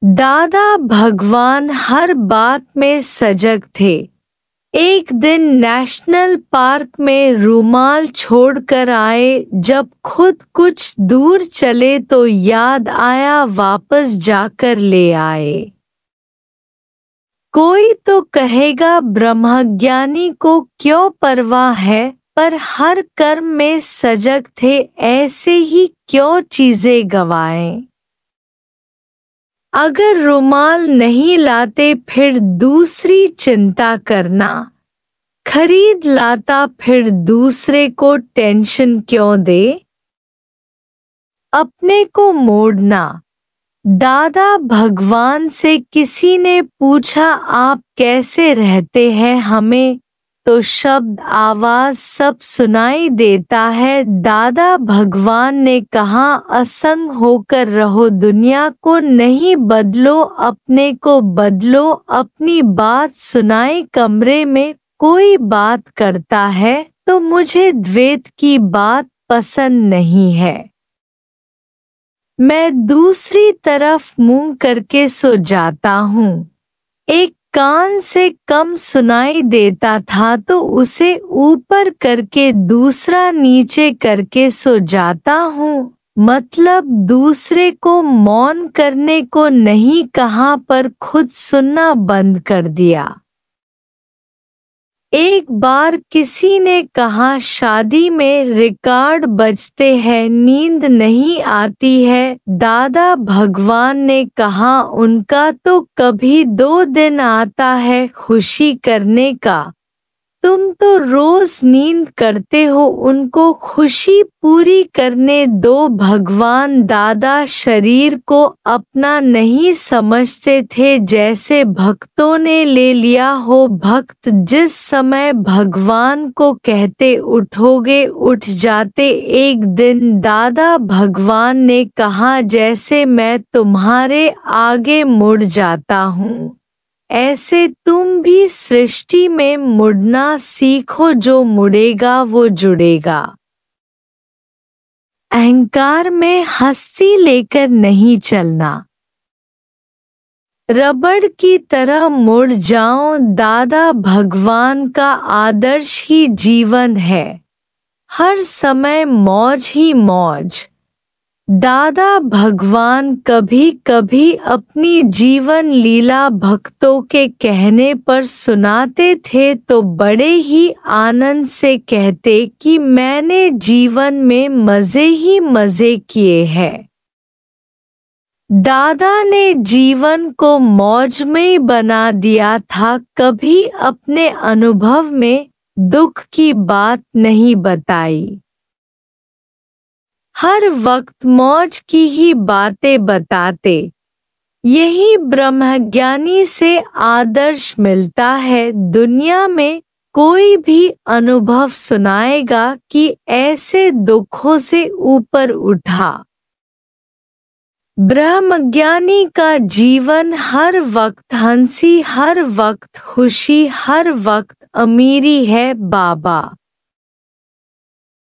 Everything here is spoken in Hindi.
दादा भगवान हर बात में सजग थे। एक दिन नेशनल पार्क में रुमाल छोड़कर आए। जब खुद कुछ दूर चले तो याद आया वापस जाकर ले आए। कोई तो कहेगा ब्रह्मज्ञानी को क्यों परवाह है, पर हर कर्म में सजग थे, ऐसे ही क्यों चीजें गवाएं। अगर रुमाल नहीं लाते फिर दूसरी चिंता करना, खरीद लाता फिर दूसरे को टेंशन क्यों दे। अपने को मोड़ना। दादा भगवान से किसी ने पूछा आप कैसे रहते हैं हमें, तो शब्द आवाज सब सुनाई देता है। दादा भगवान ने कहा असंग होकर रहो, दुनिया को नहीं बदलो, अपने को बदलो। अपनी बात सुनाई कमरे में कोई बात करता है तो मुझे द्वैत की बात पसंद नहीं है। मैं दूसरी तरफ मुंह करके सो जाता हूँ। एक कान से कम सुनाई देता था तो उसे ऊपर करके दूसरा नीचे करके सो जाता हूँ। मतलब दूसरे को मौन करने को नहीं कहा पर खुद सुनना बंद कर दिया। एक बार किसी ने कहा शादी में रिकॉर्ड बजते हैं, नींद नहीं आती है। दादा भगवान ने कहा उनका तो कभी 2 दिन आता है खुशी करने का, तुम तो रोज नींद करते हो, उनको खुशी पूरी करने दो। भगवान दादा शरीर को अपना नहीं समझते थे, जैसे भक्तों ने ले लिया हो। भक्त जिस समय भगवान को कहते उठोगे उठ जाते। एक दिन दादा भगवान ने कहा जैसे मैं तुम्हारे आगे मुड़ जाता हूँ, ऐसे तुम भी सृष्टि में मुड़ना सीखो, जो मुड़ेगा वो जुड़ेगा। अहंकार में हस्ती लेकर नहीं चलना। रबड़ की तरह मुड़ जाओ। दादा भगवान का आदर्श ही जीवन है, हर समय मौज ही मौज। दादा भगवान कभी कभी अपनी जीवन लीला भक्तों के कहने पर सुनाते थे तो बड़े ही आनंद से कहते कि मैंने जीवन में मजे ही मजे किए हैं। दादा ने जीवन को मौजमय बना दिया था, कभी अपने अनुभव में दुख की बात नहीं बताई। हर वक्त मौज की ही बातें बताते। यही ब्रह्मज्ञानी से आदर्श मिलता है। दुनिया में कोई भी अनुभव सुनाएगा कि ऐसे दुखों से ऊपर उठा। ब्रह्मज्ञानी का जीवन हर वक्त हंसी, हर वक्त खुशी, हर वक्त अमीरी है। बाबा